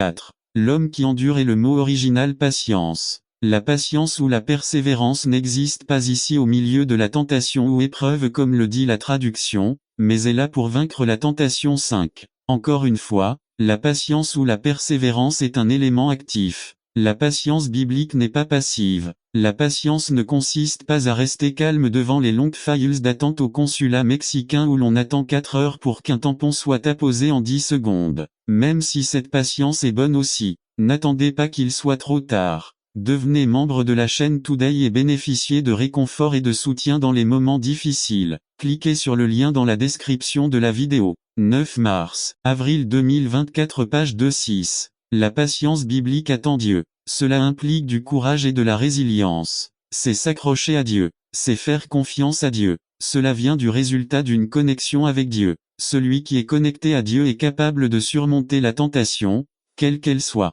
4. L'homme qui endure est le mot original patience. La patience ou la persévérance n'existe pas ici au milieu de la tentation ou épreuve comme le dit la traduction, mais est là pour vaincre la tentation. 5. Encore une fois, la patience ou la persévérance est un élément actif. La patience biblique n'est pas passive. La patience ne consiste pas à rester calme devant les longues files d'attente au consulat mexicain où l'on attend 4 heures pour qu'un tampon soit apposé en 10 secondes. Même si cette patience est bonne aussi, n'attendez pas qu'il soit trop tard. Devenez membre de la chaîne Today et bénéficiez de réconfort et de soutien dans les moments difficiles. Cliquez sur le lien dans la description de la vidéo. 9 mars, avril 2024 page 2-6. La patience biblique attend Dieu. Cela implique du courage et de la résilience. C'est s'accrocher à Dieu. C'est faire confiance à Dieu. Cela vient du résultat d'une connexion avec Dieu. Celui qui est connecté à Dieu est capable de surmonter la tentation, quelle qu'elle soit.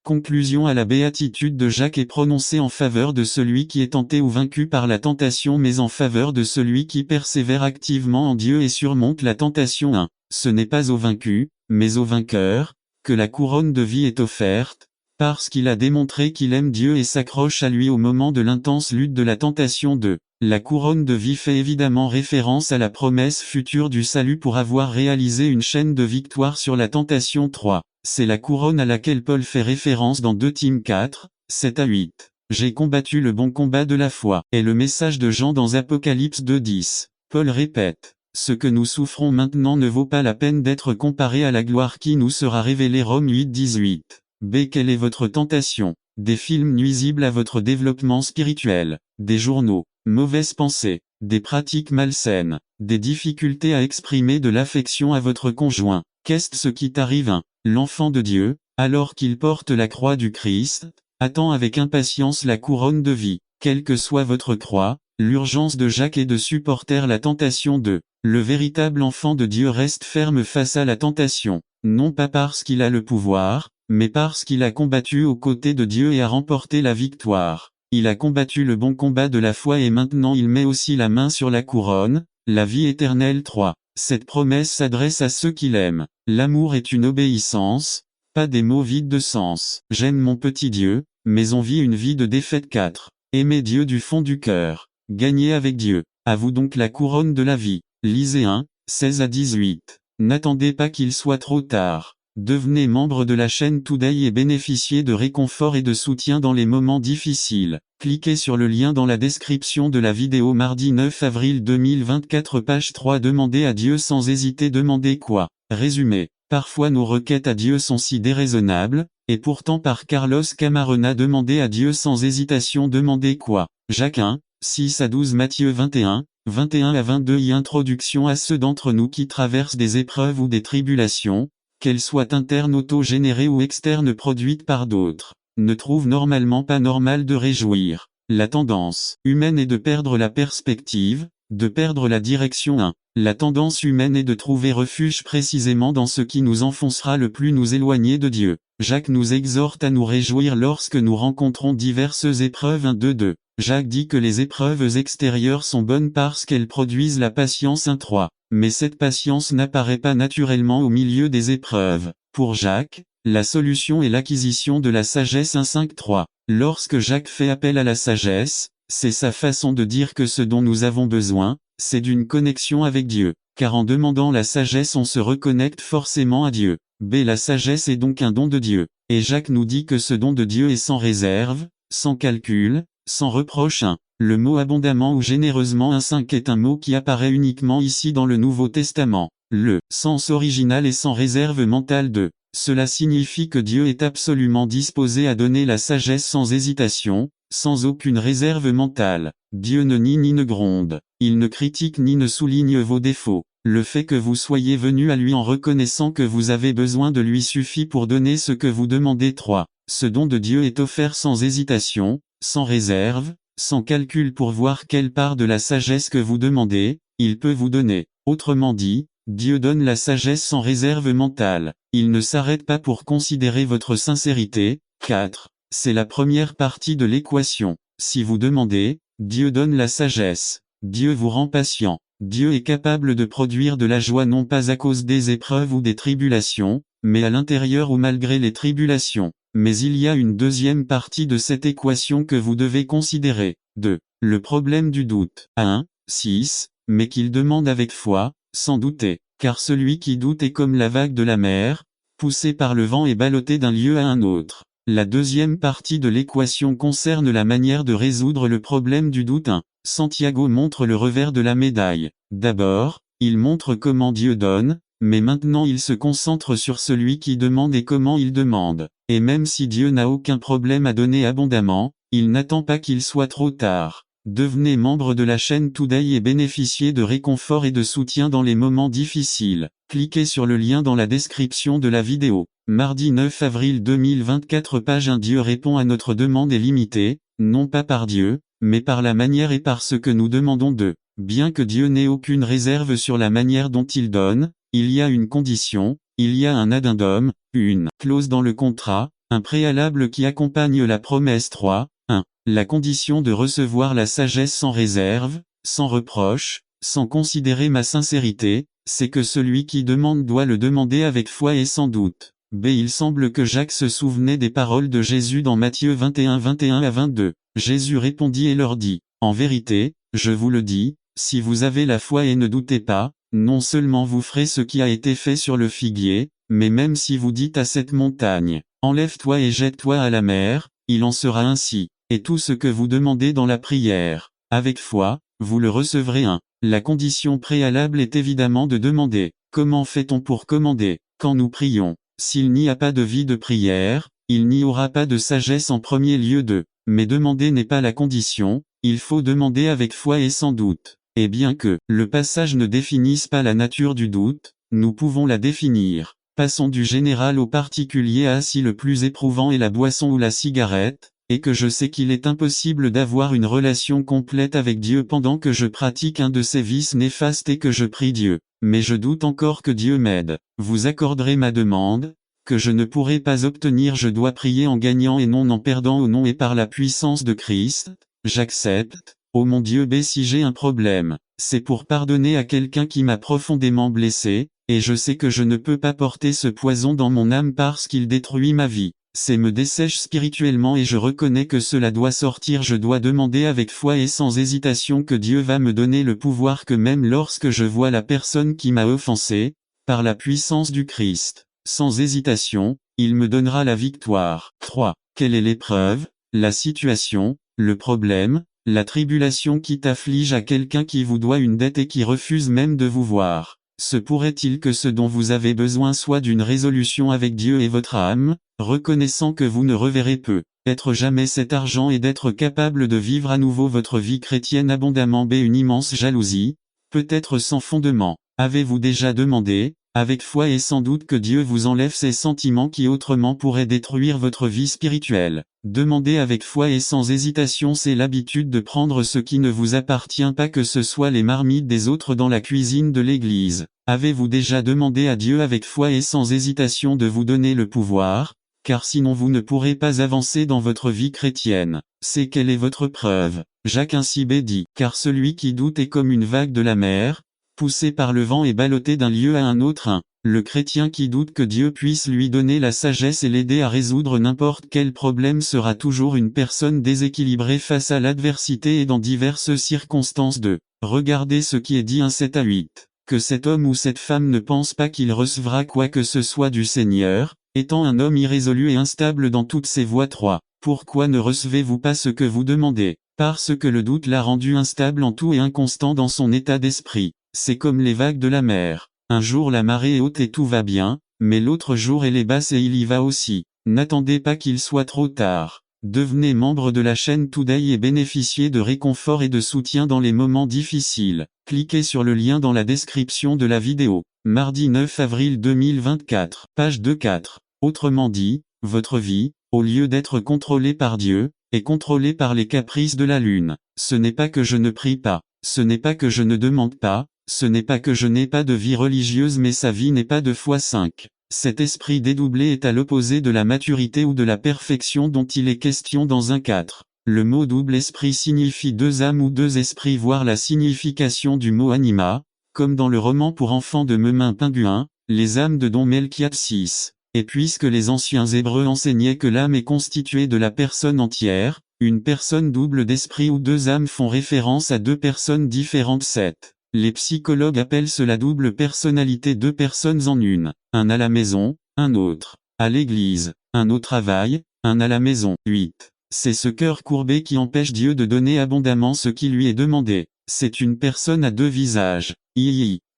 Conclusion à la béatitude de Jacques est prononcée en faveur de celui qui est tenté ou vaincu par la tentation mais en faveur de celui qui persévère activement en Dieu et surmonte la tentation. 1. Ce n'est pas au vaincu, mais au vainqueur, que la couronne de vie est offerte, parce qu'il a démontré qu'il aime Dieu et s'accroche à lui au moment de l'intense lutte de la tentation. 2. La couronne de vie fait évidemment référence à la promesse future du salut pour avoir réalisé une chaîne de victoire sur la tentation. 3. C'est la couronne à laquelle Paul fait référence dans 2 Tim 4, 7-8. J'ai combattu le bon combat de la foi, est le message de Jean dans Apocalypse 2:10. Paul répète, ce que nous souffrons maintenant ne vaut pas la peine d'être comparé à la gloire qui nous sera révélée. Romains 8:18. B. Quelle est votre tentation? Des films nuisibles à votre développement spirituel, des journaux, mauvaises pensées, des pratiques malsaines, des difficultés à exprimer de l'affection à votre conjoint. Qu'est-ce ce qui t'arrive? 1. L'enfant de Dieu, alors qu'il porte la croix du Christ, attend avec impatience la couronne de vie. Quelle que soit votre croix, l'urgence de Jacques est de supporter la tentation. 2. Le véritable enfant de Dieu reste ferme face à la tentation, non pas parce qu'il a le pouvoir, mais parce qu'il a combattu aux côtés de Dieu et a remporté la victoire. Il a combattu le bon combat de la foi et maintenant il met aussi la main sur la couronne, la vie éternelle. 3. Cette promesse s'adresse à ceux qui l'aiment. L'amour est une obéissance, pas des mots vides de sens. J'aime mon petit Dieu, mais on vit une vie de défaite. 4. Aimez Dieu du fond du cœur. Gagnez avec Dieu. À vous donc la couronne de la vie. Lisez 1, 16-18. N'attendez pas qu'il soit trop tard. Devenez membre de la chaîne Today et bénéficiez de réconfort et de soutien dans les moments difficiles. Cliquez sur le lien dans la description de la vidéo. Mardi 9 avril 2024 page 3. Demandez à Dieu sans hésiter. Demandez quoi? Résumé. Parfois nos requêtes à Dieu sont si déraisonnables, et pourtant par Carlos Camarena. Demandez à Dieu sans hésitation. Demandez quoi? Jacques 1, 6-12. Matthieu 21, 21-22. Introduction à ceux d'entre nous qui traversent des épreuves ou des tribulations, qu'elles soient internes auto-générées ou externes produites par d'autres, ne trouvent normalement pas normal de réjouir. La tendance humaine est de perdre la perspective, de perdre la direction. 1. La tendance humaine est de trouver refuge précisément dans ce qui nous enfoncera le plus nous éloigner de Dieu. Jacques nous exhorte à nous réjouir lorsque nous rencontrons diverses épreuves. 1-2. Jacques dit que les épreuves extérieures sont bonnes parce qu'elles produisent la patience. 1-3. Mais cette patience n'apparaît pas naturellement au milieu des épreuves. Pour Jacques, la solution est l'acquisition de la sagesse. 1-5-3. Lorsque Jacques fait appel à la sagesse, c'est sa façon de dire que ce dont nous avons besoin, c'est d'une connexion avec Dieu. Car en demandant la sagesse on se reconnecte forcément à Dieu. B. La sagesse est donc un don de Dieu. Et Jacques nous dit que ce don de Dieu est sans réserve, sans calcul, sans reproche. 1. Le mot abondamment ou généreusement. 1-5 est un mot qui apparaît uniquement ici dans le Nouveau Testament. Le sens original est sans réserve mentale. 2. Cela signifie que Dieu est absolument disposé à donner la sagesse sans hésitation, sans aucune réserve mentale. Dieu ne nie ni ne gronde. Il ne critique ni ne souligne vos défauts. Le fait que vous soyez venu à lui en reconnaissant que vous avez besoin de lui suffit pour donner ce que vous demandez. 3. Ce don de Dieu est offert sans hésitation, sans réserve, sans calcul pour voir quelle part de la sagesse que vous demandez, il peut vous donner. Autrement dit, Dieu donne la sagesse sans réserve mentale. Il ne s'arrête pas pour considérer votre sincérité. 4. C'est la première partie de l'équation. Si vous demandez, Dieu donne la sagesse. Dieu vous rend patient. Dieu est capable de produire de la joie non pas à cause des épreuves ou des tribulations, mais à l'intérieur ou malgré les tribulations. Mais il y a une deuxième partie de cette équation que vous devez considérer. 2. Le problème du doute. 1. 6. Mais qu'il demande avec foi, sans douter. Car celui qui doute est comme la vague de la mer, poussé par le vent et ballotté d'un lieu à un autre. La deuxième partie de l'équation concerne la manière de résoudre le problème du doute. 1. Santiago montre le revers de la médaille. D'abord, il montre comment Dieu donne, mais maintenant il se concentre sur celui qui demande et comment il demande. Et même si Dieu n'a aucun problème à donner abondamment, il n'attend pas qu'il soit trop tard. Devenez membre de la chaîne Today et bénéficiez de réconfort et de soutien dans les moments difficiles. Cliquez sur le lien dans la description de la vidéo. Mardi 9 avril 2024 page 1. Dieu répond à notre demande est limitée, non pas par Dieu, mais par la manière et par ce que nous demandons d'eux. Bien que Dieu n'ait aucune réserve sur la manière dont il donne, il y a une condition, il y a un addendum, une clause dans le contrat, un préalable qui accompagne la promesse. 3. 1. La condition de recevoir la sagesse sans réserve, sans reproche, sans considérer ma sincérité, c'est que celui qui demande doit le demander avec foi et sans doute. B. Il semble que Jacques se souvenait des paroles de Jésus dans Matthieu 21, 21 à 22. Jésus répondit et leur dit, « En vérité, je vous le dis, si vous avez la foi et ne doutez pas, non seulement vous ferez ce qui a été fait sur le figuier, mais même si vous dites à cette montagne, enlève-toi et jette-toi à la mer, il en sera ainsi. Et tout ce que vous demandez dans la prière, avec foi, vous le recevrez. 1. La condition préalable est évidemment de demander. Comment fait-on pour commander? Quand nous prions, s'il n'y a pas de vie de prière, il n'y aura pas de sagesse en premier lieu. 2. Mais demander n'est pas la condition, il faut demander avec foi et sans doute. Et bien que le passage ne définisse pas la nature du doute, nous pouvons la définir. Passons du général au particulier à si le plus éprouvant est la boisson ou la cigarette, et que je sais qu'il est impossible d'avoir une relation complète avec Dieu pendant que je pratique un de ces vices néfastes et que je prie Dieu. Mais je doute encore que Dieu m'aide. Vous accorderez ma demande, que je ne pourrai pas obtenir. Je dois prier en gagnant et non en perdant au nom et par la puissance de Christ. J'accepte. Oh mon Dieu, si j'ai un problème, c'est pour pardonner à quelqu'un qui m'a profondément blessé, et je sais que je ne peux pas porter ce poison dans mon âme parce qu'il détruit ma vie. C'est me dessèche spirituellement et je reconnais que cela doit sortir. Je dois demander avec foi et sans hésitation que Dieu va me donner le pouvoir que même lorsque je vois la personne qui m'a offensé, par la puissance du Christ, sans hésitation, il me donnera la victoire. 3. Quelle est l'épreuve, la situation, le problème, la tribulation qui t'afflige à quelqu'un qui vous doit une dette et qui refuse même de vous voir? Se pourrait-il que ce dont vous avez besoin soit d'une résolution avec Dieu et votre âme, reconnaissant que vous ne reverrez peut-être jamais cet argent et d'être capable de vivre à nouveau votre vie chrétienne abondamment? B. Une immense jalousie, peut-être sans fondement. Avez-vous déjà demandé, avec foi et sans doute, que Dieu vous enlève ces sentiments qui autrement pourraient détruire votre vie spirituelle? Demandez avec foi et sans hésitation. C'est l'habitude de prendre ce qui ne vous appartient pas, que ce soit les marmites des autres dans la cuisine de l'église. Avez-vous déjà demandé à Dieu avec foi et sans hésitation de vous donner le pouvoir? Car sinon vous ne pourrez pas avancer dans votre vie chrétienne. C'est quelle est votre preuve? Jacques ainsi dit, car celui qui doute est comme une vague de la mer, poussé par le vent et ballotté d'un lieu à un autre. 1. Le chrétien qui doute que Dieu puisse lui donner la sagesse et l'aider à résoudre n'importe quel problème sera toujours une personne déséquilibrée face à l'adversité et dans diverses circonstances. 2. Regardez ce qui est dit 1, 7 à 8. Que cet homme ou cette femme ne pense pas qu'il recevra quoi que ce soit du Seigneur, étant un homme irrésolu et instable dans toutes ses voies. 3. Pourquoi ne recevez-vous pas ce que vous demandez? Parce que le doute l'a rendu instable en tout et inconstant dans son état d'esprit. C'est comme les vagues de la mer. Un jour la marée est haute et tout va bien, mais l'autre jour elle est basse et il y va aussi. N'attendez pas qu'il soit trop tard. Devenez membre de la chaîne Today et bénéficiez de réconfort et de soutien dans les moments difficiles. Cliquez sur le lien dans la description de la vidéo. Mardi 9 avril 2024, page 2-4. Autrement dit, votre vie, au lieu d'être contrôlée par Dieu, est contrôlée par les caprices de la lune. Ce n'est pas que je ne prie pas, ce n'est pas que je ne demande pas, ce n'est pas que je n'ai pas de vie religieuse, mais sa vie n'est pas de foi. 5. Cet esprit dédoublé est à l'opposé de la maturité ou de la perfection dont il est question dans 1-4. Le mot double esprit signifie deux âmes ou deux esprits, voire la signification du mot anima, comme dans le roman pour enfants de Memin Pinguin, les âmes de Don Melchiad 6. Et puisque les anciens Hébreux enseignaient que l'âme est constituée de la personne entière, une personne double d'esprit ou deux âmes font référence à deux personnes différentes. 7. Les psychologues appellent cela double personnalité, deux personnes en une. Un à la maison, un autre à l'église, un au travail, un à la maison. 8. C'est ce cœur courbé qui empêche Dieu de donner abondamment ce qui lui est demandé. C'est une personne à deux visages.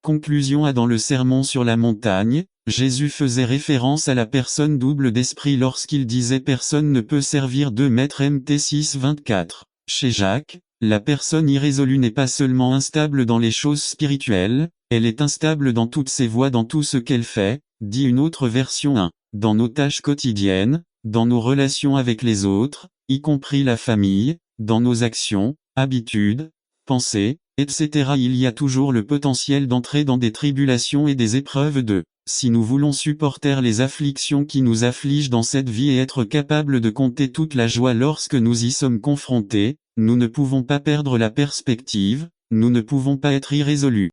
Conclusion. Dans le sermon sur la montagne, Jésus faisait référence à la personne double d'esprit lorsqu'il disait personne ne peut servir deux maîtres. Mt 6, 24. Chez Jacques, la personne irrésolue n'est pas seulement instable dans les choses spirituelles, elle est instable dans toutes ses voies, dans tout ce qu'elle fait, dit une autre version. 1. Dans nos tâches quotidiennes, dans nos relations avec les autres, y compris la famille, dans nos actions, habitudes, pensées, etc. Il y a toujours le potentiel d'entrer dans des tribulations et des épreuves de. Si nous voulons supporter les afflictions qui nous affligent dans cette vie et être capables de compter toute la joie lorsque nous y sommes confrontés, nous ne pouvons pas perdre la perspective, nous ne pouvons pas être irrésolus.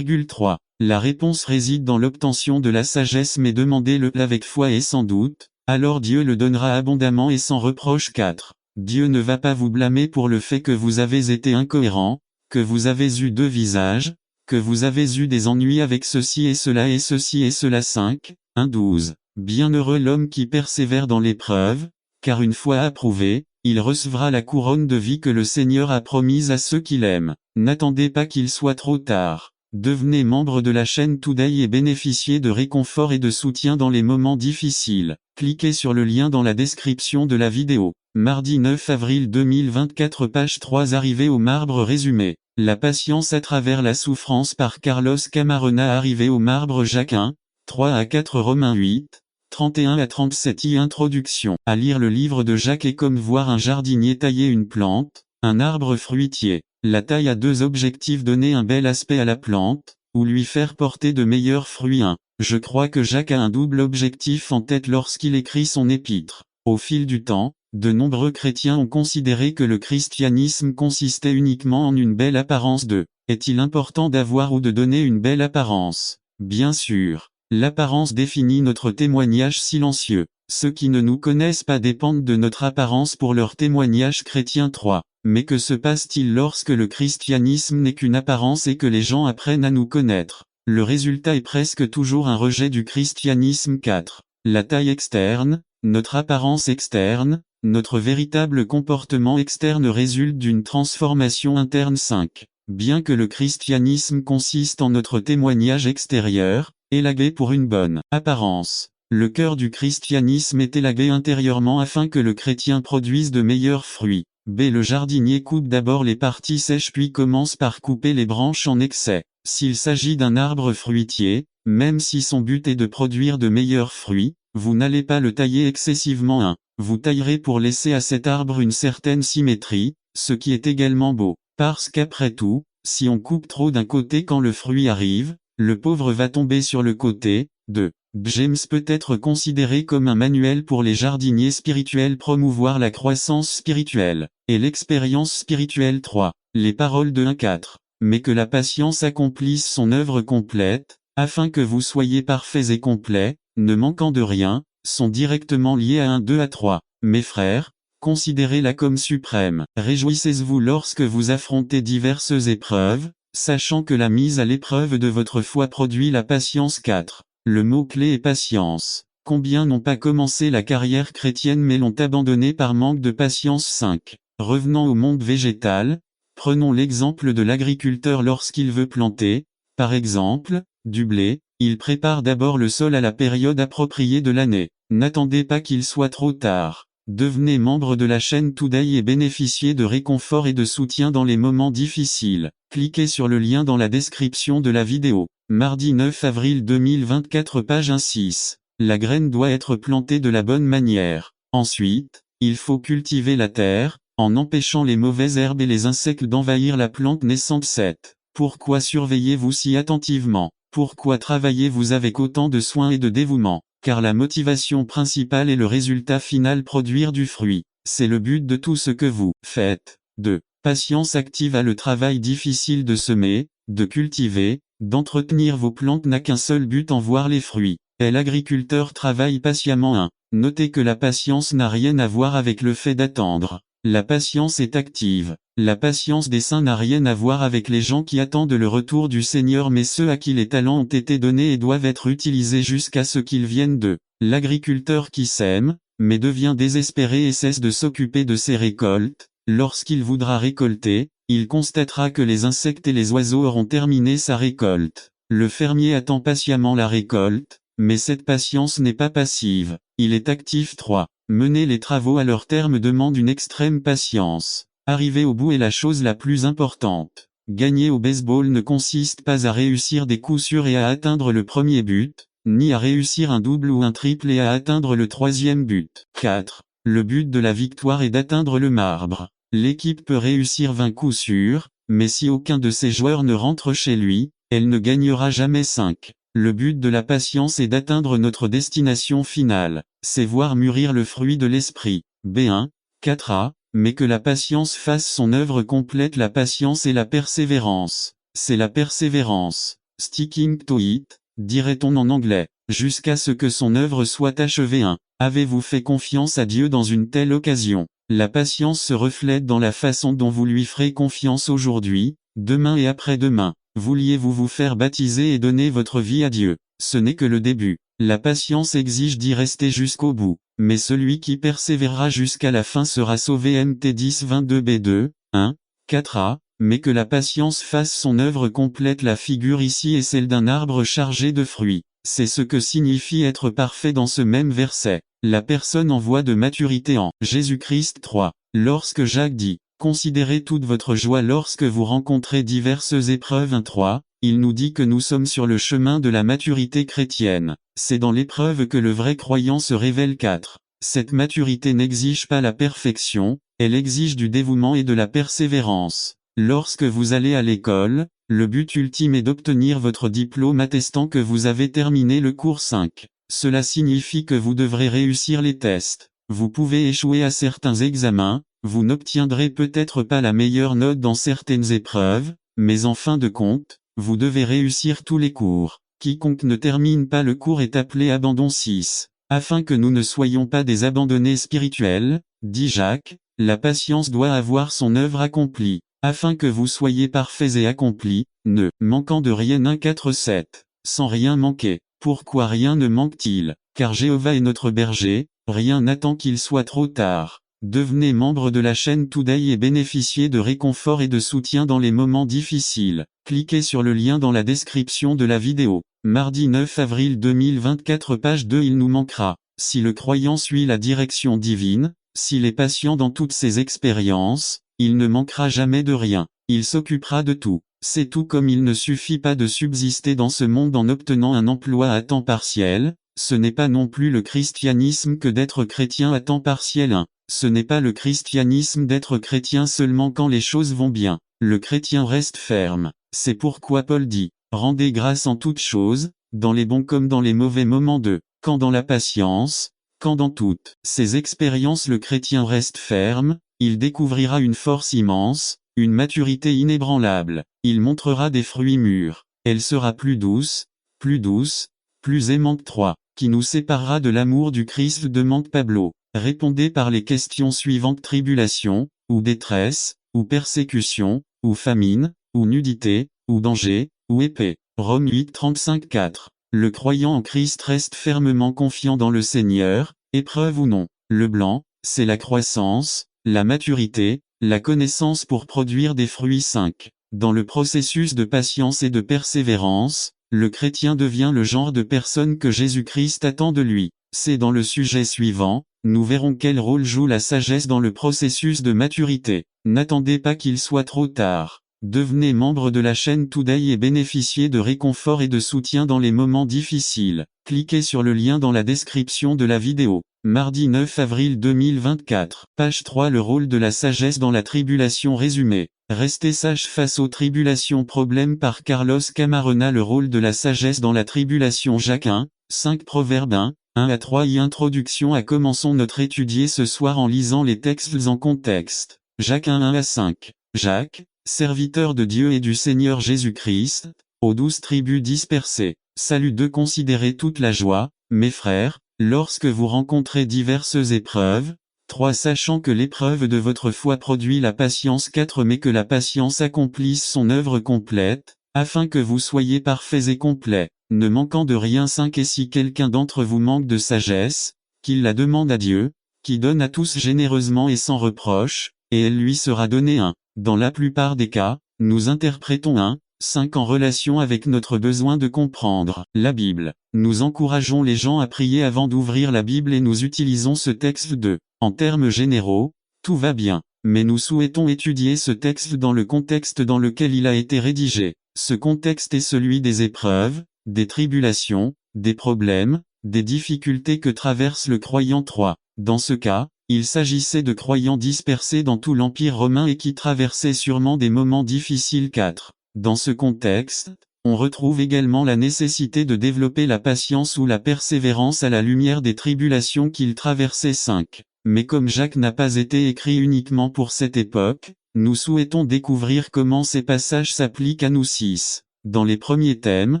3. La réponse réside dans l'obtention de la sagesse, mais demandez-le avec foi et sans doute, alors Dieu le donnera abondamment et sans reproche. 4. Dieu ne va pas vous blâmer pour le fait que vous avez été incohérent, que vous avez eu deux visages, que vous avez eu des ennuis avec ceci et ceci et cela. 5. 1-12. Bienheureux l'homme qui persévère dans l'épreuve, car une fois approuvé, il recevra la couronne de vie que le Seigneur a promise à ceux qui l'aiment. N'attendez pas qu'il soit trop tard. Devenez membre de la chaîne Today et bénéficiez de réconfort et de soutien dans les moments difficiles. Cliquez sur le lien dans la description de la vidéo. Mardi 9 avril 2024, page 3. Arrivé au marbre résumé. La patience à travers la souffrance par Carlos Camarena. Arrivé au marbre. Jacques 1, 3-4. Romains 8, 31-37. Introduction. À lire le livre de Jacques est comme voir un jardinier tailler une plante, un arbre fruitier. La taille a deux objectifs: donner un bel aspect à la plante, ou lui faire porter de meilleurs fruits. Je crois que Jacques a un double objectif en tête lorsqu'il écrit son épître. Au fil du temps, de nombreux chrétiens ont considéré que le christianisme consistait uniquement en une belle apparence de. Est-il important d'avoir ou de donner une belle apparence? Bien sûr. L'apparence définit notre témoignage silencieux. Ceux qui ne nous connaissent pas dépendent de notre apparence pour leur témoignage chrétien. 3. Mais que se passe-t-il lorsque le christianisme n'est qu'une apparence et que les gens apprennent à nous connaître? Le résultat est presque toujours un rejet du christianisme. 4. La taille externe, notre apparence externe, notre véritable comportement externe résulte d'une transformation interne. 5. Bien que le christianisme consiste en notre témoignage extérieur, élagué pour une bonne apparence, le cœur du christianisme est élagué intérieurement afin que le chrétien produise de meilleurs fruits. Le jardinier coupe d'abord les parties sèches puis commence par couper les branches en excès. S'il s'agit d'un arbre fruitier, même si son but est de produire de meilleurs fruits, vous n'allez pas le tailler excessivement. Vous taillerez pour laisser à cet arbre une certaine symétrie, ce qui est également beau. Parce qu'après tout, si on coupe trop d'un côté quand le fruit arrive, le pauvre va tomber sur le côté. 2. James peut être considéré comme un manuel pour les jardiniers spirituels, promouvoir la croissance spirituelle et l'expérience spirituelle. 3. Les paroles de 1-4. Mais que la patience accomplisse son œuvre complète, afin que vous soyez parfaits et complets, ne manquant de rien, sont directement liés à 1-2-3. Mes frères, considérez-la comme suprême. Réjouissez-vous lorsque vous affrontez diverses épreuves, sachant que la mise à l'épreuve de votre foi produit la patience. 4. Le mot-clé est patience. Combien n'ont pas commencé la carrière chrétienne mais l'ont abandonnée par manque de patience? 5. Revenons au monde végétal. Prenons l'exemple de l'agriculteur lorsqu'il veut planter, par exemple, du blé, il prépare d'abord le sol à la période appropriée de l'année. N'attendez pas qu'il soit trop tard. Devenez membre de la chaîne Today et bénéficiez de réconfort et de soutien dans les moments difficiles. Cliquez sur le lien dans la description de la vidéo. Mardi 9 avril 2024, page 1-6. La graine doit être plantée de la bonne manière. Ensuite, il faut cultiver la terre, en empêchant les mauvaises herbes et les insectes d'envahir la plante naissante. 7. Pourquoi surveillez-vous si attentivement? Pourquoi travaillez-vous avec autant de soin et de dévouement? Car la motivation principale est le résultat final, produire du fruit. C'est le but de tout ce que vous faites. 2. Patience active à le travail difficile de semer, de cultiver, d'entretenir vos plantes n'a qu'un seul but: en voir les fruits. L'agriculteur travaille patiemment. 1. Notez que la patience n'a rien à voir avec le fait d'attendre. La patience est active. La patience des saints n'a rien à voir avec les gens qui attendent le retour du Seigneur, mais ceux à qui les talents ont été donnés et doivent être utilisés jusqu'à ce qu'ils viennent d'eux. L'agriculteur qui sème, mais devient désespéré et cesse de s'occuper de ses récoltes. Lorsqu'il voudra récolter, il constatera que les insectes et les oiseaux auront terminé sa récolte. Le fermier attend patiemment la récolte, mais cette patience n'est pas passive, il est actif. 3. Mener les travaux à leur terme demande une extrême patience. Arriver au bout est la chose la plus importante. Gagner au baseball ne consiste pas à réussir des coups sûrs et à atteindre le premier but, ni à réussir un double ou un triple et à atteindre le troisième but. 4. Le but de la victoire est d'atteindre le marbre. L'équipe peut réussir 20 coups sûrs, mais si aucun de ses joueurs ne rentre chez lui, elle ne gagnera jamais 5. Le but de la patience est d'atteindre notre destination finale, c'est voir mûrir le fruit de l'esprit. B1, 4a, mais que la patience fasse son œuvre complète. La patience et la persévérance. C'est la persévérance, sticking to it, dirait-on en anglais, jusqu'à ce que son œuvre soit achevée. 1. Avez-vous fait confiance à Dieu dans une telle occasion? La patience se reflète dans la façon dont vous lui ferez confiance aujourd'hui, demain et après-demain. Vouliez-vous vous faire baptiser et donner votre vie à Dieu? Ce n'est que le début. La patience exige d'y rester jusqu'au bout, mais celui qui persévérera jusqu'à la fin sera sauvé. Mt 10-22b2, 1, 4a, mais que la patience fasse son œuvre complète. La figure ici est celle d'un arbre chargé de fruits. C'est ce que signifie être parfait dans ce même verset. La personne en voie de maturité en Jésus-Christ. 3. Lorsque Jacques dit « Considérez toute votre joie lorsque vous rencontrez diverses épreuves » 1-3, il nous dit que nous sommes sur le chemin de la maturité chrétienne. C'est dans l'épreuve que le vrai croyant se révèle. 4. Cette maturité n'exige pas la perfection, elle exige du dévouement et de la persévérance. Lorsque vous allez à l'école, le but ultime est d'obtenir votre diplôme attestant que vous avez terminé le cours 5. Cela signifie que vous devrez réussir les tests. Vous pouvez échouer à certains examens, vous n'obtiendrez peut-être pas la meilleure note dans certaines épreuves, mais en fin de compte, vous devez réussir tous les cours. Quiconque ne termine pas le cours est appelé abandon. 6. Afin que nous ne soyons pas des abandonnés spirituels, dit Jacques, la patience doit avoir son œuvre accomplie. Afin que vous soyez parfaits et accomplis, ne manquant de rien. 1-4-7. Sans rien manquer. Pourquoi rien ne manque-t-il? Car Jéhovah est notre berger, rien n'attend qu'il soit trop tard. Devenez membre de la chaîne Today et bénéficiez de réconfort et de soutien dans les moments difficiles. Cliquez sur le lien dans la description de la vidéo. Mardi 9 avril 2024 page 2. Il nous manquera. Si le croyant suit la direction divine, s'il est patient dans toutes ses expériences, il ne manquera jamais de rien. Il s'occupera de tout. C'est tout comme il ne suffit pas de subsister dans ce monde en obtenant un emploi à temps partiel, ce n'est pas non plus le christianisme que d'être chrétien à temps partiel. 1. Ce n'est pas le christianisme d'être chrétien seulement quand les choses vont bien. Le chrétien reste ferme. C'est pourquoi Paul dit, rendez grâce en toutes choses, dans les bons comme dans les mauvais moments quand dans la patience, quand dans toutes ces expériences le chrétien reste ferme, il découvrira une force immense, une maturité inébranlable. Il montrera des fruits mûrs. Elle sera plus douce, plus aimante. 3. Qui nous séparera de l'amour du Christ demande Pablo. Répondez par les questions suivantes. Tribulation, ou détresse, ou persécution, ou famine, ou nudité, ou danger, ou épée. Romains 8-35-4. Le croyant en Christ reste fermement confiant dans le Seigneur, épreuve ou non. Le blanc, c'est la croissance, la maturité, la connaissance pour produire des fruits. 5. Dans le processus de patience et de persévérance, le chrétien devient le genre de personne que Jésus-Christ attend de lui. C'est dans le sujet suivant, nous verrons quel rôle joue la sagesse dans le processus de maturité. N'attendez pas qu'il soit trop tard. Devenez membre de la chaîne Today et bénéficiez de réconfort et de soutien dans les moments difficiles. Cliquez sur le lien dans la description de la vidéo. Mardi 9 avril 2024. Page 3. Le rôle de la sagesse dans la tribulation résumé. Restez sage face aux tribulations. Problème par Carlos Camarena. Le rôle de la sagesse dans la tribulation. Jacques 1, 5 Proverbes 1-3. Introduction à Commençons notre étudier ce soir en lisant les textes en contexte. Jacques 1-1-5. Jacques, serviteur de Dieu et du Seigneur Jésus-Christ, aux 12 tribus dispersées. Salut de considérer toute la joie, mes frères, lorsque vous rencontrez diverses épreuves. 3. Sachant que l'épreuve de votre foi produit la patience. 4. Mais que la patience accomplisse son œuvre complète, afin que vous soyez parfaits et complets, ne manquant de rien. 5. Et si quelqu'un d'entre vous manque de sagesse, qu'il la demande à Dieu, qui donne à tous généreusement et sans reproche, et elle lui sera donnée. 1. Dans la plupart des cas, nous interprétons 5 en relation avec notre besoin de comprendre la Bible. Nous encourageons les gens à prier avant d'ouvrir la Bible et nous utilisons ce texte en termes généraux, tout va bien, mais nous souhaitons étudier ce texte dans le contexte dans lequel il a été rédigé. Ce contexte est celui des épreuves, des tribulations, des problèmes, des difficultés que traverse le croyant. 3. Dans ce cas, il s'agissait de croyants dispersés dans tout l'Empire romain et qui traversaient sûrement des moments difficiles. 4. Dans ce contexte, on retrouve également la nécessité de développer la patience ou la persévérance à la lumière des tribulations qu'ils traversaient. 5. Mais comme Jacques n'a pas été écrit uniquement pour cette époque, nous souhaitons découvrir comment ces passages s'appliquent à nous. 6. Dans les premiers thèmes,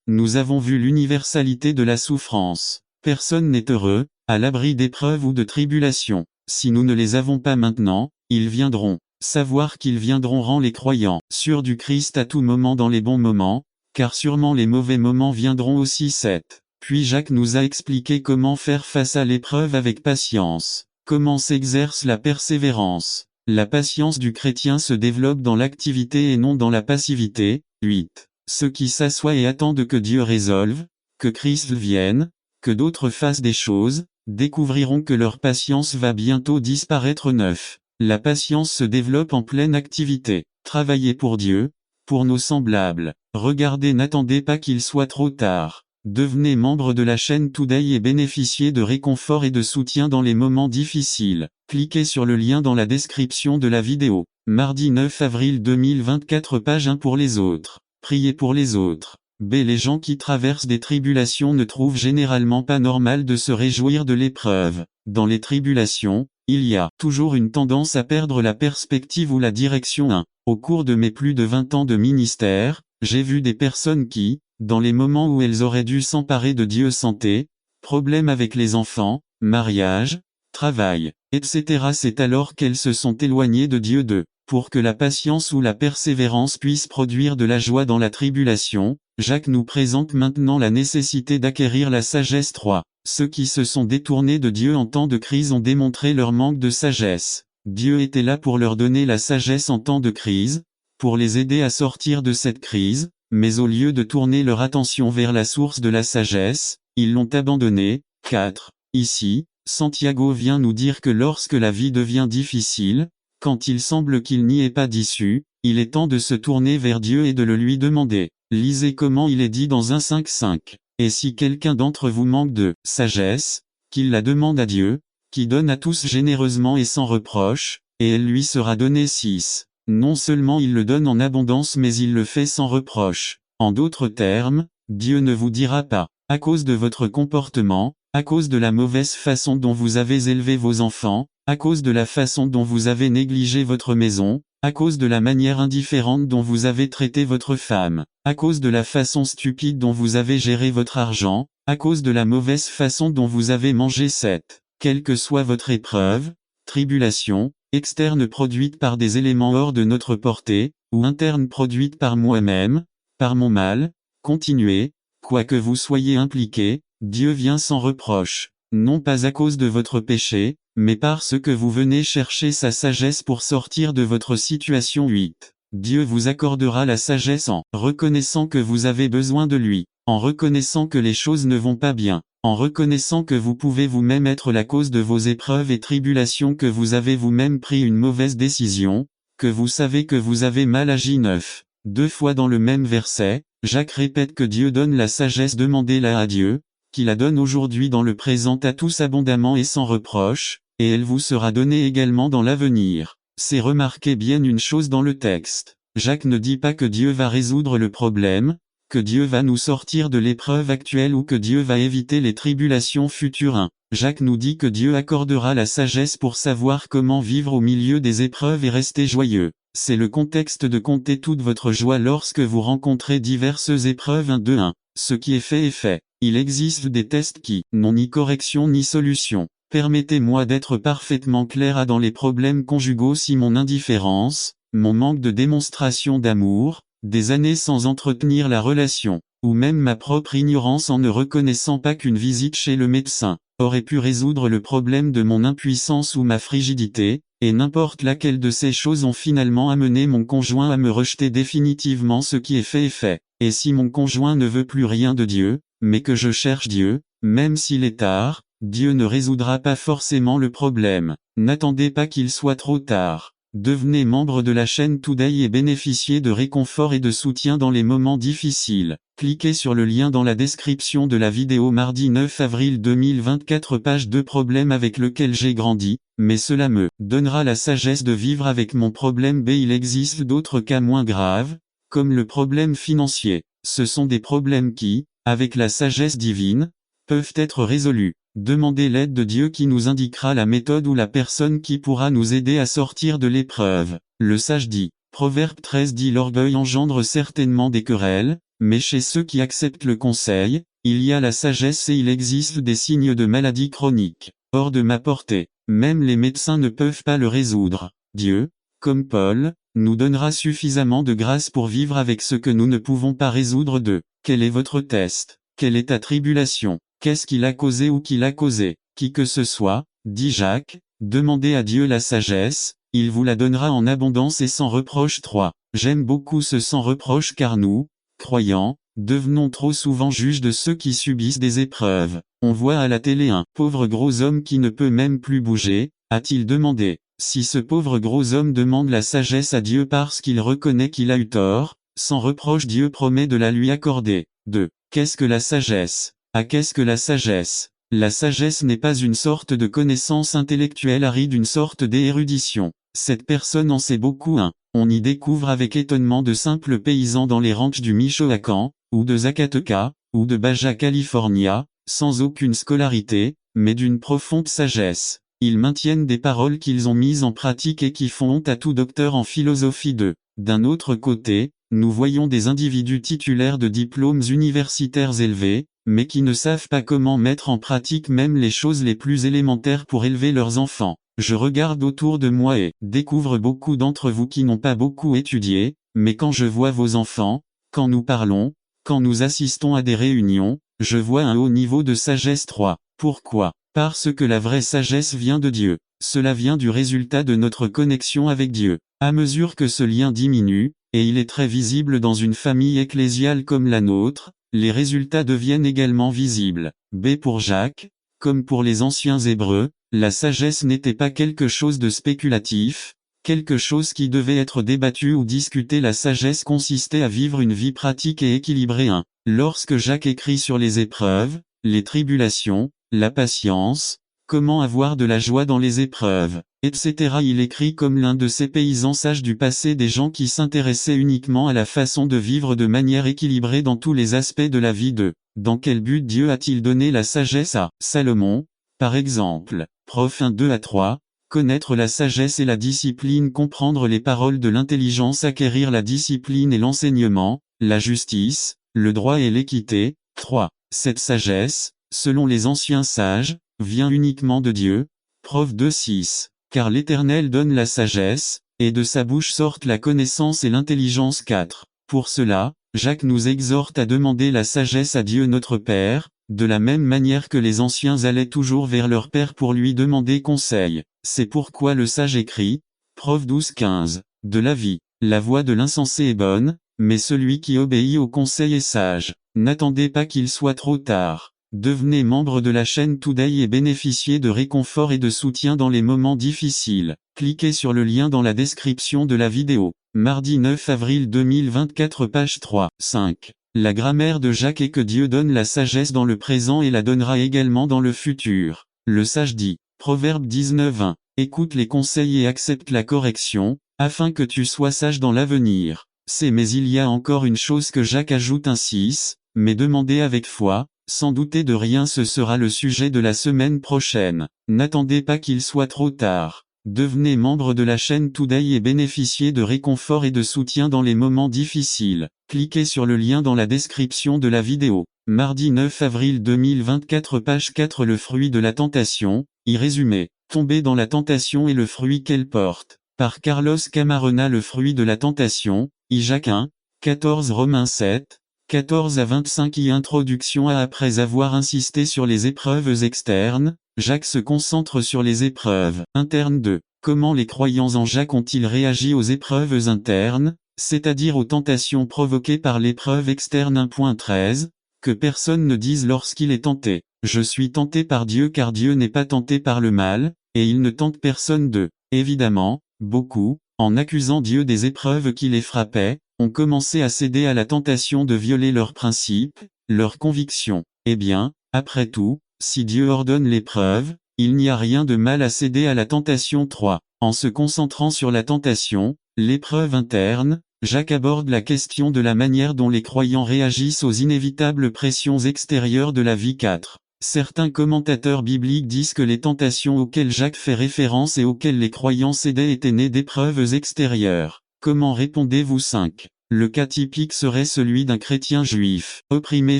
nous avons vu l'universalité de la souffrance. Personne n'est heureux, à l'abri d'épreuves ou de tribulations. Si nous ne les avons pas maintenant, ils viendront. Savoir qu'ils viendront rend les croyants sûrs du Christ à tout moment dans les bons moments, car sûrement les mauvais moments viendront aussi. 7. Puis Jacques nous a expliqué comment faire face à l'épreuve avec patience. Comment s'exerce la persévérance. La patience du chrétien se développe dans l'activité et non dans la passivité. 8. Ceux qui s'assoient et attendent que Dieu résolve, que Christ vienne, que d'autres fassent des choses, découvriront que leur patience va bientôt disparaître. 9. La patience se développe en pleine activité. Travaillez pour Dieu, pour nos semblables. Regardez, n'attendez pas qu'il soit trop tard. Devenez membre de la chaîne Today et bénéficiez de réconfort et de soutien dans les moments difficiles. Cliquez sur le lien dans la description de la vidéo. Mardi 9 avril 2024, page 1 pour les autres. Priez pour les autres. B. Les gens qui traversent des tribulations ne trouvent généralement pas normal de se réjouir de l'épreuve. Dans les tribulations, il y a toujours une tendance à perdre la perspective ou la direction. 1. Au cours de mes plus de 20 ans de ministère, j'ai vu des personnes qui, dans les moments où elles auraient dû s'emparer de Dieu, santé, problèmes avec les enfants, mariage, travail, etc. C'est alors qu'elles se sont éloignées de Dieu. 2. Pour que la patience ou la persévérance puisse produire de la joie dans la tribulation, Jacques nous présente maintenant la nécessité d'acquérir la sagesse. 3. Ceux qui se sont détournés de Dieu en temps de crise ont démontré leur manque de sagesse. Dieu était là pour leur donner la sagesse en temps de crise, pour les aider à sortir de cette crise, mais au lieu de tourner leur attention vers la source de la sagesse, ils l'ont abandonnée. 4. Ici, Santiago vient nous dire que lorsque la vie devient difficile, quand il semble qu'il n'y ait pas d'issue, il est temps de se tourner vers Dieu et de le lui demander. Lisez comment il est dit dans 1 5. Et si quelqu'un d'entre vous manque de sagesse, qu'il la demande à Dieu, qui donne à tous généreusement et sans reproche, et elle lui sera donnée. 6. Non seulement il le donne en abondance mais il le fait sans reproche. En d'autres termes, Dieu ne vous dira pas, à cause de votre comportement, à cause de la mauvaise façon dont vous avez élevé vos enfants, à cause de la façon dont vous avez négligé votre maison, à cause de la manière indifférente dont vous avez traité votre femme, à cause de la façon stupide dont vous avez géré votre argent, à cause de la mauvaise façon dont vous avez mangé. 7. Quelle que soit votre épreuve, tribulation, externe produite par des éléments hors de notre portée, ou interne produite par moi-même, par mon mal, continuez, quoi que vous soyez impliqué, Dieu vient sans reproche, non pas à cause de votre péché, mais parce que vous venez chercher sa sagesse pour sortir de votre situation. 8. Dieu vous accordera la sagesse en reconnaissant que vous avez besoin de lui, en reconnaissant que les choses ne vont pas bien, en reconnaissant que vous pouvez vous-même être la cause de vos épreuves et tribulations, que vous avez vous-même pris une mauvaise décision, que vous savez que vous avez mal agi. 9. 2 fois dans le même verset, Jacques répète que Dieu donne la sagesse, demandez-la à Dieu, qui la donne aujourd'hui dans le présent à tous abondamment et sans reproche, et elle vous sera donnée également dans l'avenir. C'est remarquer bien une chose dans le texte. Jacques ne dit pas que Dieu va résoudre le problème, que Dieu va nous sortir de l'épreuve actuelle ou que Dieu va éviter les tribulations futures. 1. Jacques nous dit que Dieu accordera la sagesse pour savoir comment vivre au milieu des épreuves et rester joyeux. C'est le contexte de compter toute votre joie lorsque vous rencontrez diverses épreuves. 1. Ce qui est fait est fait. Il existe des tests qui n'ont ni correction ni solution. Permettez-moi d'être parfaitement clair dans les problèmes conjugaux si mon indifférence, mon manque de démonstration d'amour, des années sans entretenir la relation, ou même ma propre ignorance en ne reconnaissant pas qu'une visite chez le médecin aurait pu résoudre le problème de mon impuissance ou ma frigidité, et n'importe laquelle de ces choses ont finalement amené mon conjoint à me rejeter définitivement. Ce qui est fait, et si mon conjoint ne veut plus rien de Dieu, mais que je cherche Dieu, même s'il est tard, Dieu ne résoudra pas forcément le problème. N'attendez pas qu'il soit trop tard. Devenez membre de la chaîne Today et bénéficiez de réconfort et de soutien dans les moments difficiles. Cliquez sur le lien dans la description de la vidéo. Mardi 9 avril 2024, page 2. Problème avec lequel j'ai grandi, mais cela me donnera la sagesse de vivre avec mon problème. B. Il existe d'autres cas moins graves, comme le problème financier. Ce sont des problèmes qui, avec la sagesse divine, peuvent être résolus. Demandez l'aide de Dieu qui nous indiquera la méthode ou la personne qui pourra nous aider à sortir de l'épreuve. Le sage dit. Proverbe 13 dit: l'orgueil engendre certainement des querelles, mais chez ceux qui acceptent le conseil, il y a la sagesse et il existe des signes de maladie chronique, hors de ma portée. Même les médecins ne peuvent pas le résoudre. Dieu, comme Paul, nous donnera suffisamment de grâce pour vivre avec ce que nous ne pouvons pas résoudre. Quel est votre test? Quelle est ta tribulation? Qu'est-ce qui l'a causé ou qui l'a causé? Qui que ce soit, dit Jacques, demandez à Dieu la sagesse, il vous la donnera en abondance et sans reproche. 3. J'aime beaucoup ce sans reproche car nous, croyants, devenons trop souvent juges de ceux qui subissent des épreuves. On voit à la télé un pauvre gros homme qui ne peut même plus bouger, a-t-il demandé. Si ce pauvre gros homme demande la sagesse à Dieu parce qu'il reconnaît qu'il a eu tort, sans reproche Dieu promet de la lui accorder. 2. Qu'est-ce que la sagesse? Qu'est-ce que la sagesse? La sagesse n'est pas une sorte de connaissance intellectuelle aride, une sorte d'érudition. Cette personne en sait beaucoup. On y découvre avec étonnement de simples paysans dans les ranchs du Michoacán, ou de Zacatecas, ou de Baja California, sans aucune scolarité, mais d'une profonde sagesse. Ils maintiennent des paroles qu'ils ont mises en pratique et qui font honte à tout docteur en philosophie. D'un autre côté, nous voyons des individus titulaires de diplômes universitaires élevés, mais qui ne savent pas comment mettre en pratique même les choses les plus élémentaires pour élever leurs enfants. Je regarde autour de moi et découvre beaucoup d'entre vous qui n'ont pas beaucoup étudié, mais quand je vois vos enfants, quand nous parlons, quand nous assistons à des réunions, je vois un haut niveau de sagesse. 3. Pourquoi? Parce que la vraie sagesse vient de Dieu. Cela vient du résultat de notre connexion avec Dieu. À mesure que ce lien diminue, et il est très visible dans une famille ecclésiale comme la nôtre, les résultats deviennent également visibles. B. Pour Jacques, comme pour les anciens Hébreux, la sagesse n'était pas quelque chose de spéculatif, quelque chose qui devait être débattu ou discuté. La sagesse consistait à vivre une vie pratique et équilibrée. 1. Lorsque Jacques écrit sur les épreuves, les tribulations, la patience, comment avoir de la joie dans les épreuves, etc. Il écrit comme l'un de ces paysans sages du passé, des gens qui s'intéressaient uniquement à la façon de vivre de manière équilibrée dans tous les aspects de la vie. Dans quel but Dieu a-t-il donné la sagesse à Salomon, par exemple? Prof 1-2-3, connaître la sagesse et la discipline, comprendre les paroles de l'intelligence, acquérir la discipline et l'enseignement, la justice, le droit et l'équité. 3. Cette sagesse, selon les anciens sages, vient uniquement de Dieu. Prof 2-6. Car l'Éternel donne la sagesse, et de sa bouche sortent la connaissance et l'intelligence. 4. Pour cela, Jacques nous exhorte à demander la sagesse à Dieu notre Père, de la même manière que les anciens allaient toujours vers leur Père pour lui demander conseil. C'est pourquoi le sage écrit, Prof 12-15, de la vie, la voie de l'insensé est bonne, mais celui qui obéit au conseil est sage. N'attendez pas qu'il soit trop tard. Devenez membre de la chaîne Today et bénéficiez de réconfort et de soutien dans les moments difficiles. Cliquez sur le lien dans la description de la vidéo. Mardi 9 avril 2024, page 3. 5. La grammaire de Jacques est que Dieu donne la sagesse dans le présent et la donnera également dans le futur. Le sage dit, Proverbe 19-1, écoute les conseils et accepte la correction, afin que tu sois sage dans l'avenir. C'est mais il y a encore une chose que Jacques ajoute un 6, mais demandez avec foi, sans douter de rien, ce sera le sujet de la semaine prochaine. N'attendez pas qu'il soit trop tard. Devenez membre de la chaîne Today et bénéficiez de réconfort et de soutien dans les moments difficiles. Cliquez sur le lien dans la description de la vidéo. Mardi 9 avril 2024 page 4 Le fruit de la tentation, y résumé. Tomber dans la tentation et le fruit qu'elle porte. Par Carlos Camarena. Le fruit de la tentation, I Jacques 1, 14 Romains 7, 14 à 25. Introduction à. Après avoir insisté sur les épreuves externes, Jacques se concentre sur les épreuves internes de comment les croyants en Jacques ont-ils réagi aux épreuves internes, c'est-à-dire aux tentations provoquées par l'épreuve externe. 1.13, que personne ne dise lorsqu'il est tenté. Je suis tenté par Dieu car Dieu n'est pas tenté par le mal, et il ne tente personne de. Évidemment, beaucoup, en accusant Dieu des épreuves qui les frappaient, ont commencé à céder à la tentation de violer leurs principes, leurs convictions. Eh bien, après tout, si Dieu ordonne l'épreuve, il n'y a rien de mal à céder à la tentation. 3. En se concentrant sur la tentation, l'épreuve interne, Jacques aborde la question de la manière dont les croyants réagissent aux inévitables pressions extérieures de la vie. 4. Certains commentateurs bibliques disent que les tentations auxquelles Jacques fait référence et auxquelles les croyants cédaient étaient nées d'épreuves extérieures. Comment répondez-vous? 5. Le cas typique serait celui d'un chrétien juif, opprimé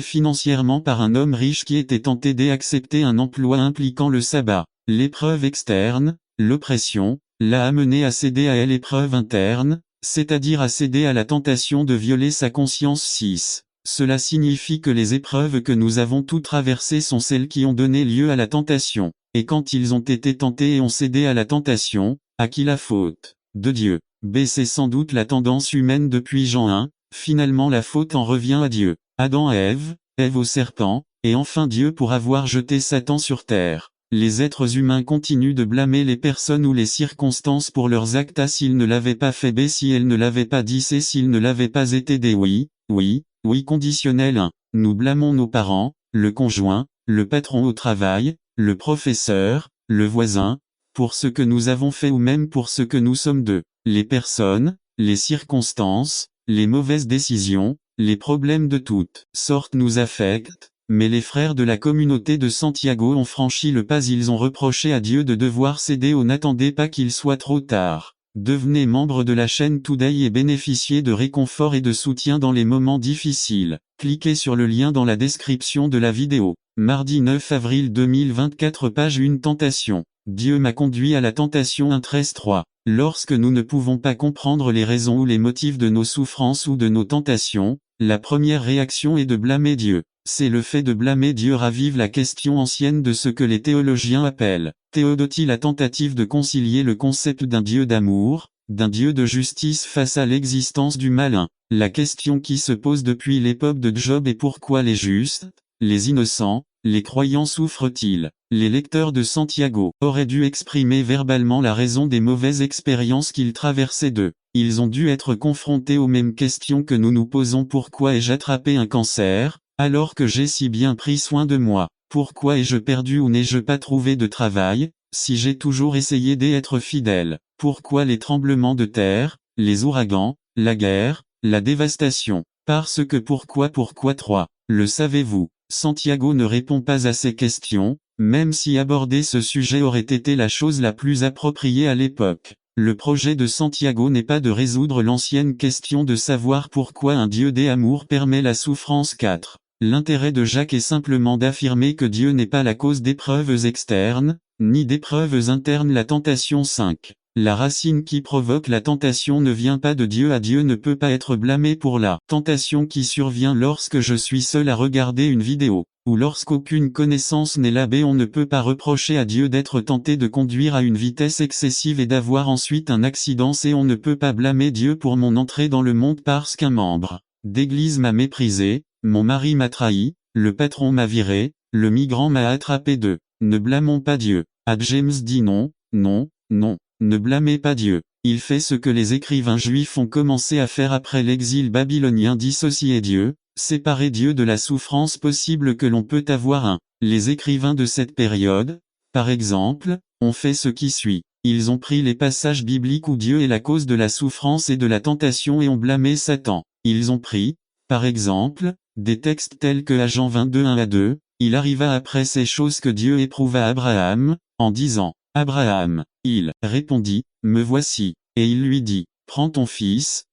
financièrement par un homme riche qui était tenté d'accepter un emploi impliquant le sabbat. L'épreuve externe, l'oppression, l'a amené à céder à l'épreuve interne, c'est-à-dire à céder à la tentation de violer sa conscience. 6. Cela signifie que les épreuves que nous avons toutes traversées sont celles qui ont donné lieu à la tentation. Et quand ils ont été tentés et ont cédé à la tentation, à qui la faute? De Dieu. B. C'est sans doute la tendance humaine depuis Jean 1, finalement la faute en revient à Dieu. Adam à Ève, Ève au serpent, et enfin Dieu pour avoir jeté Satan sur terre. Les êtres humains continuent de blâmer les personnes ou les circonstances pour leurs actes. A. S'ils ne l'avaient pas fait. B. Si elles ne l'avaient pas dit. C. S'ils ne l'avaient pas été. D. Oui, conditionnel 1. Nous blâmons nos parents, le conjoint, le patron au travail, le professeur, le voisin, pour ce que nous avons fait ou même pour ce que nous sommes d'eux. Les personnes, les circonstances, les mauvaises décisions, les problèmes de toutes sortes nous affectent, mais les frères de la communauté de Santiago ont franchi le pas. Ils ont reproché à Dieu de devoir céder ou n'attendez pas qu'il soit trop tard. Devenez membre de la chaîne Today et bénéficiez de réconfort et de soutien dans les moments difficiles. Cliquez sur le lien dans la description de la vidéo. Mardi 9 avril 2024 page 1 Tentation. Dieu m'a conduit à la tentation. 1.13.3. Lorsque nous ne pouvons pas comprendre les raisons ou les motifs de nos souffrances ou de nos tentations, la première réaction est de blâmer Dieu. C'est le fait de blâmer Dieu ravive la question ancienne de ce que les théologiens appellent théodotie, la tentative de concilier le concept d'un Dieu d'amour, d'un Dieu de justice face à l'existence du malin. La question qui se pose depuis l'époque de Job est pourquoi les justes, les innocents, les croyants souffrent-ils? Les lecteurs de Santiago auraient dû exprimer verbalement la raison des mauvaises expériences qu'ils traversaient d'eux. Ils ont dû être confrontés aux mêmes questions que nous nous posons. Pourquoi ai-je attrapé un cancer, alors que j'ai si bien pris soin de moi? Pourquoi ai-je perdu ou n'ai-je pas trouvé de travail, si j'ai toujours essayé d'être fidèle? Pourquoi les tremblements de terre, les ouragans, la guerre, la dévastation? Parce que pourquoi 3. Le savez-vous? Santiago ne répond pas à ces questions, même si aborder ce sujet aurait été la chose la plus appropriée à l'époque. Le projet de Santiago n'est pas de résoudre l'ancienne question de savoir pourquoi un Dieu d'amour permet la souffrance. 4. L'intérêt de Jacques est simplement d'affirmer que Dieu n'est pas la cause d'épreuves externes, ni d'épreuves internes. La tentation. 5. La racine qui provoque la tentation ne vient pas de Dieu. Dieu ne peut pas être blâmé pour la tentation qui survient lorsque je suis seul à regarder une vidéo, ou lorsqu'aucune connaissance n'est là. B. On ne peut pas reprocher à Dieu d'être tenté de conduire à une vitesse excessive et d'avoir ensuite un accident. C. On ne peut pas blâmer Dieu pour mon entrée dans le monde parce qu'un membre d'église m'a méprisé, mon mari m'a trahi, le patron m'a viré, le migrant m'a attrapé. 2. Ne blâmons pas Dieu. A. James dit non. Ne blâmez pas Dieu. Il fait ce que les écrivains juifs ont commencé à faire après l'exil babylonien: dissocier Dieu, séparer Dieu de la souffrance possible que l'on peut avoir. Les écrivains de cette période, par exemple, ont fait ce qui suit. Ils ont pris les passages bibliques où Dieu est la cause de la souffrance et de la tentation et ont blâmé Satan. Ils ont pris, par exemple, des textes tels que à Jean 22 1 à 2, il arriva après ces choses que Dieu éprouva Abraham, en disant, Abraham, il répondit, me voici, et il lui dit, prends ton fils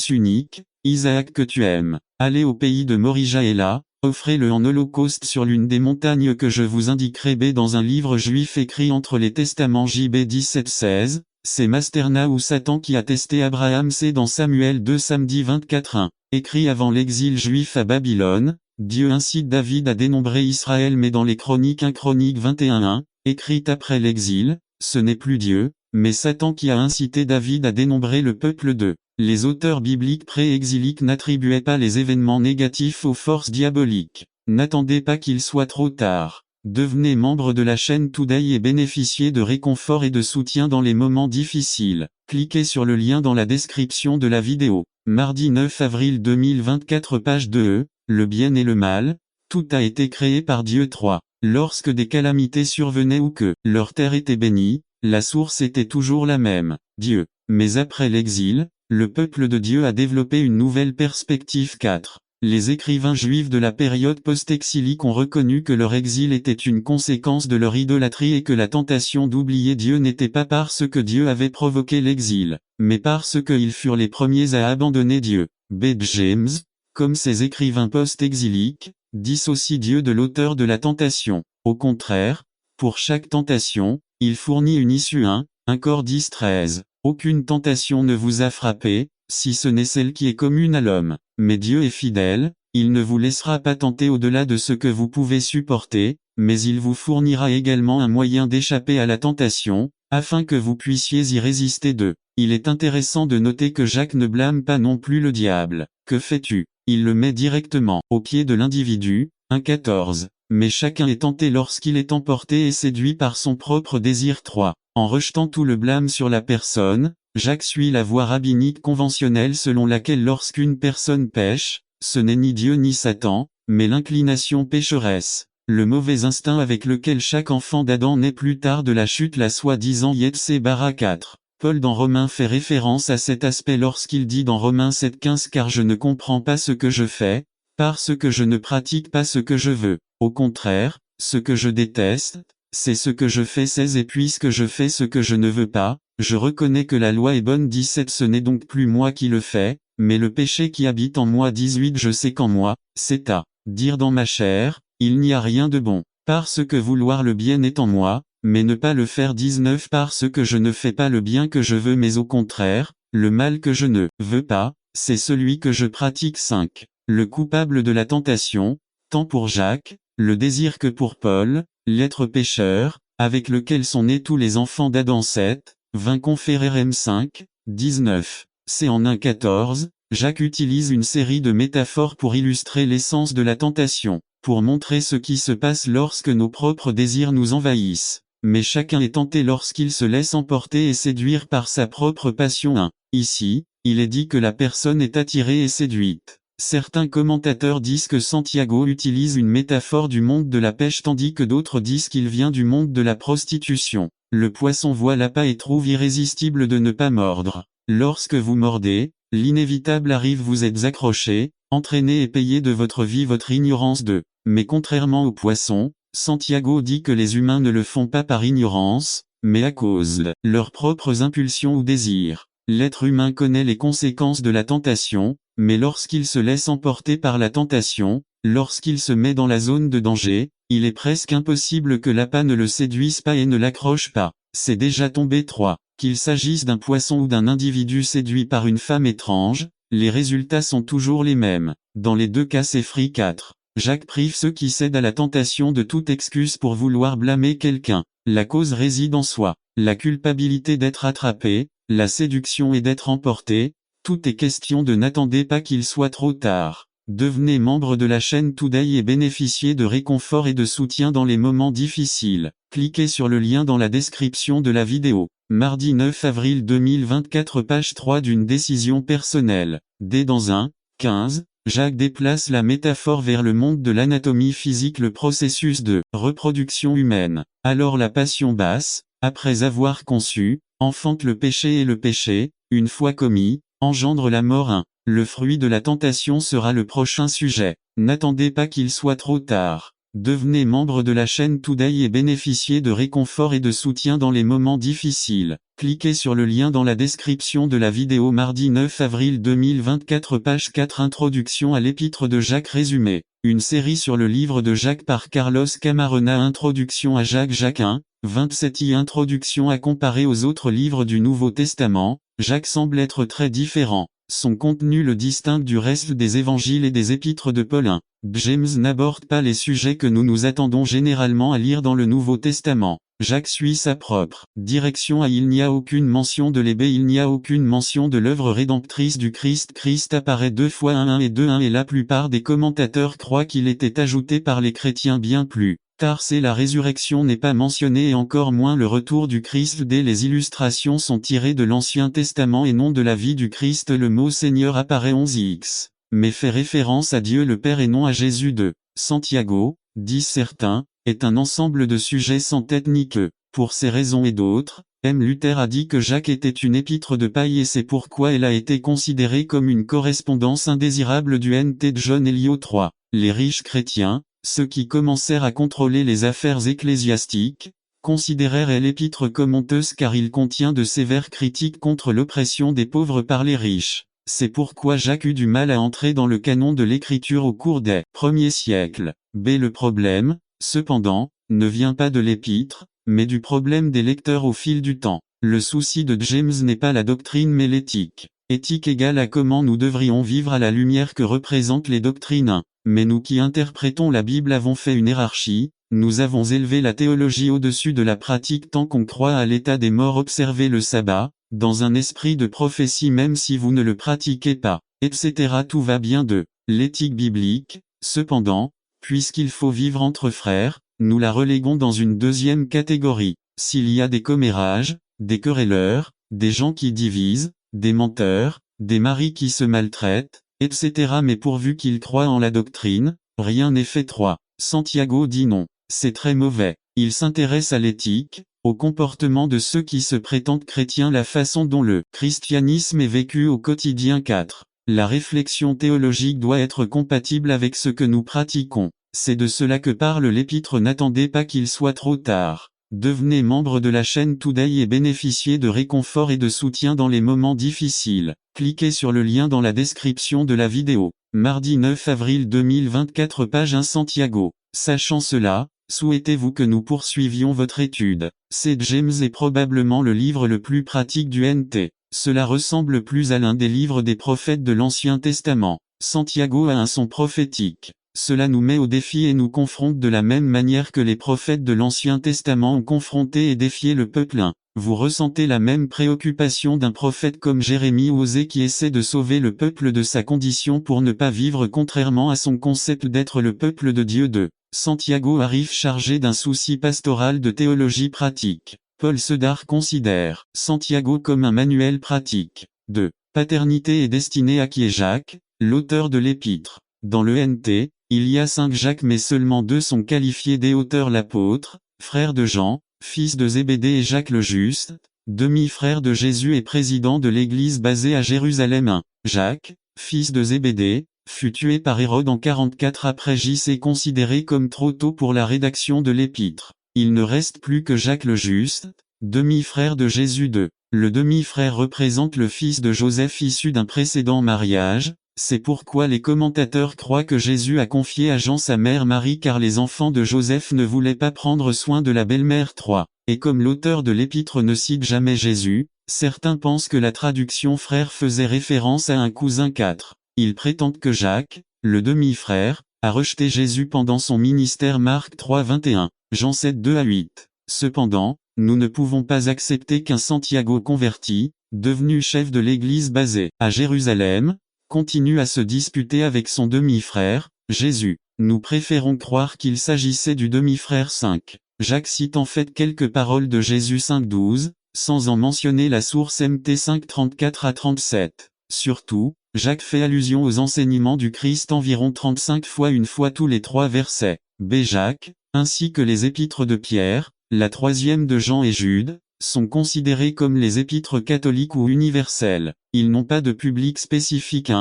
unique, Isaac que tu aimes, allez au pays de Morija et là, offrez-le en holocauste sur l'une des montagnes que je vous indiquerai. Dans un livre juif écrit entre les testaments JB 17-16, c'est Masterna ou Satan qui a testé Abraham. C'est dans Samuel 2 samedi 24-1, écrit avant l'exil juif à Babylone, Dieu incite David à dénombrer Israël. Mais dans les Chroniques 1 Chronique 21-1, écrite après l'exil, ce n'est plus Dieu, mais Satan qui a incité David à dénombrer le peuple de. Les auteurs bibliques pré-exiliques n'attribuaient pas les événements négatifs aux forces diaboliques. N'attendez pas qu'il soit trop tard. Devenez membre de la chaîne Today et bénéficiez de réconfort et de soutien dans les moments difficiles. Cliquez sur le lien dans la description de la vidéo. Mardi 9 avril 2024 page 2e, le bien et le mal, tout a été créé par Dieu. 3. Lorsque des calamités survenaient ou que leur terre était bénie, la source était toujours la même, Dieu. Mais après l'exil, le peuple de Dieu a développé une nouvelle perspective. 4. Les écrivains juifs de la période post-exilique ont reconnu que leur exil était une conséquence de leur idolâtrie et que la tentation d'oublier Dieu n'était pas parce que Dieu avait provoqué l'exil, mais parce qu'ils furent les premiers à abandonner Dieu. B. James, comme ces écrivains post-exiliques, dissocie Dieu de l'auteur de la tentation. Au contraire, pour chaque tentation, il fournit une issue. 1 Corinthiens 10-13. Aucune tentation ne vous a frappé, si ce n'est celle qui est commune à l'homme. Mais Dieu est fidèle, il ne vous laissera pas tenter au-delà de ce que vous pouvez supporter, mais il vous fournira également un moyen d'échapper à la tentation, afin que vous puissiez y résister. 2. Il est intéressant de noter que Jacques ne blâme pas non plus le diable. Que fais-tu? Il le met directement au pied de l'individu. 1,14. Mais chacun est tenté lorsqu'il est emporté et séduit par son propre désir. 3. En rejetant tout le blâme sur la personne, Jacques suit la voie rabbinique conventionnelle selon laquelle lorsqu'une personne pêche, ce n'est ni Dieu ni Satan, mais l'inclination pécheresse, le mauvais instinct avec lequel chaque enfant d'Adam naît plus tard de la chute, la soi-disant Yetzer Hara. 4. Paul dans Romains fait référence à cet aspect lorsqu'il dit dans Romains 7,15 car je ne comprends pas ce que je fais, parce que je ne pratique pas ce que je veux. Au contraire, ce que je déteste, c'est ce que je fais. 16 Et puisque je fais ce que je ne veux pas, je reconnais que la loi est bonne. 17 Ce n'est donc plus moi qui le fais, mais le péché qui habite en moi. 18 Je sais qu'en moi, c'est à dire dans ma chair, il n'y a rien de bon, parce que vouloir le bien est en moi, mais ne pas le faire. 19 Parce que je ne fais pas le bien que je veux mais au contraire, le mal que je ne veux pas, c'est celui que je pratique. 5. Le coupable de la tentation, tant pour Jacques, le désir que pour Paul, l'être pécheur, avec lequel sont nés tous les enfants d'Adam. 7, 20 Conférérem 5, 19. C'est en 1,14, Jacques utilise une série de métaphores pour illustrer l'essence de la tentation, pour montrer ce qui se passe lorsque nos propres désirs nous envahissent. Mais chacun est tenté lorsqu'il se laisse emporter et séduire par sa propre passion. 1. Ici, il est dit que la personne est attirée et séduite. Certains commentateurs disent que Santiago utilise une métaphore du monde de la pêche tandis que d'autres disent qu'il vient du monde de la prostitution. Le poisson voit l'appât et trouve irrésistible de ne pas mordre. Lorsque vous mordez, l'inévitable arrive, vous êtes accroché, entraîné et payé de votre vie votre ignorance. Mais contrairement au poisson, Santiago dit que les humains ne le font pas par ignorance, mais à cause de leurs propres impulsions ou désirs. L'être humain connaît les conséquences de la tentation, mais lorsqu'il se laisse emporter par la tentation, lorsqu'il se met dans la zone de danger, il est presque impossible que l'appât ne le séduise pas et ne l'accroche pas. C'est déjà tombé. 3. Qu'il s'agisse d'un poisson ou d'un individu séduit par une femme étrange, les résultats sont toujours les mêmes. Dans les deux cas c'est free. 4. Jacques prive ceux qui cèdent à la tentation de toute excuse pour vouloir blâmer quelqu'un. La cause réside en soi. La culpabilité d'être attrapé, la séduction et d'être emporté, tout est question de n'attendez pas qu'il soit trop tard. Devenez membre de la chaîne Today et bénéficiez de réconfort et de soutien dans les moments difficiles. Cliquez sur le lien dans la description de la vidéo. Mardi 9 avril 2024 page 3 d'une décision personnelle. Dans 1,15, Jacques déplace la métaphore vers le monde de l'anatomie physique, le processus de reproduction humaine. Alors la passion basse, après avoir conçu, enfante le péché et le péché, une fois commis, engendre la mort. 1. Le fruit de la tentation sera le prochain sujet. N'attendez pas qu'il soit trop tard. Devenez membre de la chaîne Today et bénéficiez de réconfort et de soutien dans les moments difficiles. Cliquez sur le lien dans la description de la vidéo. Mardi 9 avril 2024, page 4. Introduction à l'épître de Jacques résumé. Une série sur le livre de Jacques par Carlos Camarona. Introduction à Jacques 1, 27. Introduction à comparer aux autres livres du Nouveau Testament. Jacques semble être très différent. Son contenu le distingue du reste des évangiles et des épîtres de Paul. 1. James n'aborde pas les sujets que nous nous attendons généralement à lire dans le Nouveau Testament. Jacques suit sa propre direction. Il n'y a aucune mention de l'ébé, il n'y a aucune mention de l'œuvre rédemptrice du Christ. Christ apparaît 2 fois 1 et 2 et la plupart des commentateurs croient qu'il était ajouté par les chrétiens bien plus tard. La résurrection n'est pas mentionnée et encore moins le retour du Christ. Dès les illustrations sont tirées de l'Ancien Testament et non de la vie du Christ. Le mot Seigneur apparaît 11x, mais fait référence à Dieu le Père et non à Jésus. 2. Santiago, disent certains, est un ensemble de sujets sans tête ni queue. Pour ces raisons et d'autres, M. Luther a dit que Jacques était une épître de paille et c'est pourquoi elle a été considérée comme une correspondance indésirable du NT de John Eliot. 3. Les riches chrétiens, ceux qui commencèrent à contrôler les affaires ecclésiastiques, considérèrent l'épître comme honteuse car il contient de sévères critiques contre l'oppression des pauvres par les riches. C'est pourquoi Jacques eut du mal à entrer dans le canon de l'écriture au cours des premiers siècles. Le problème, cependant, ne vient pas de l'épître, mais du problème des lecteurs au fil du temps. Le souci de James n'est pas la doctrine mais l'éthique. Éthique égale à comment nous devrions vivre à la lumière que représentent les doctrines. 1. Mais nous qui interprétons la Bible avons fait une hiérarchie, nous avons élevé la théologie au-dessus de la pratique tant qu'on croit à l'état des morts. Observez le sabbat, dans un esprit de prophétie même si vous ne le pratiquez pas, etc. Tout va bien. 2. L'éthique biblique, cependant, puisqu'il faut vivre entre frères, nous la reléguons dans une deuxième catégorie. S'il y a des commérages, des querelleurs, des gens qui divisent, des menteurs, des maris qui se maltraitent, etc. mais pourvu qu'ils croient en la doctrine, rien n'est fait. 3. Santiago dit non. C'est très mauvais. Il s'intéresse à l'éthique, au comportement de ceux qui se prétendent chrétiens, la façon dont le christianisme est vécu au quotidien. 4. La réflexion théologique doit être compatible avec ce que nous pratiquons. C'est de cela que parle l'épître. N'attendez pas qu'il soit trop tard. Devenez membre de la chaîne Today et bénéficiez de réconfort et de soutien dans les moments difficiles. Cliquez sur le lien dans la description de la vidéo. Mardi 9 avril 2024, page 1. Santiago. Sachant cela, souhaitez-vous que nous poursuivions votre étude? C'est James est probablement le livre le plus pratique du NT. Cela ressemble plus à l'un des livres des prophètes de l'Ancien Testament. Santiago a un son prophétique. Cela nous met au défi et nous confronte de la même manière que les prophètes de l'Ancien Testament ont confronté et défié le peuple. 1. Vous ressentez la même préoccupation d'un prophète comme Jérémie ou Osée qui essaie de sauver le peuple de sa condition pour ne pas vivre contrairement à son concept d'être le peuple de Dieu. 2. Santiago arrive chargé d'un souci pastoral de théologie pratique. Paul Sedar considère Santiago comme un manuel pratique. 2. Paternité est destinée à qui est Jacques, l'auteur de l'épître. Dans le NT, il y a 5 Jacques mais seulement 2 sont qualifiés des auteurs. L'apôtre, frère de Jean, fils de Zébédée, et Jacques le Juste, demi-frère de Jésus et président de l'église basée à Jérusalem. 1. Jacques, fils de Zébédée, fut tué par Hérode en 44 après J. est considéré comme trop tôt pour la rédaction de l'épître. Il ne reste plus que Jacques le Juste, demi-frère de Jésus. 2. Le demi-frère représente le fils de Joseph issu d'un précédent mariage. C'est pourquoi les commentateurs croient que Jésus a confié à Jean sa mère Marie car les enfants de Joseph ne voulaient pas prendre soin de la belle-mère. 3. Et comme l'auteur de l'épître ne cite jamais Jésus, certains pensent que la traduction frère faisait référence à un cousin. 4. Ils prétendent que Jacques, le demi-frère, a rejeté Jésus pendant son ministère. Marc 3, 21, Jean 7, 2-8. Cependant, nous ne pouvons pas accepter qu'un Santiago converti, devenu chef de l'église basée à Jérusalem, continue à se disputer avec son demi-frère, Jésus. Nous préférons croire qu'il s'agissait du demi-frère. 5. Jacques cite en fait quelques paroles de Jésus 5,12, sans en mentionner la source MT 5,34-37. Surtout, Jacques fait allusion aux enseignements du Christ environ 35 fois, une fois tous les 3 versets. Jacques, ainsi que les épîtres de Pierre, la troisième de Jean et Jude, sont considérés comme les épîtres catholiques ou universelles. Ils n'ont pas de public spécifique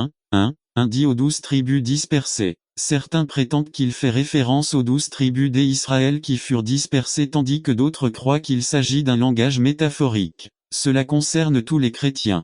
dit aux 12 tribus dispersées. Certains prétendent qu'il fait référence aux 12 tribus d'Israël qui furent dispersées tandis que d'autres croient qu'il s'agit d'un langage métaphorique. Cela concerne tous les chrétiens.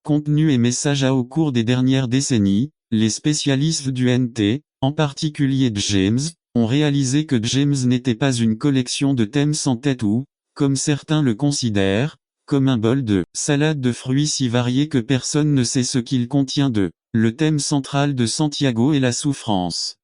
Contenu et message au cours des dernières décennies, les spécialistes du NT, en particulier James, ont réalisé que James n'était pas une collection de thèmes sans tête ou, comme certains le considèrent, comme un bol de salade de fruits si variés que personne ne sait ce qu'il contient de. Le thème central de Santiago est la souffrance.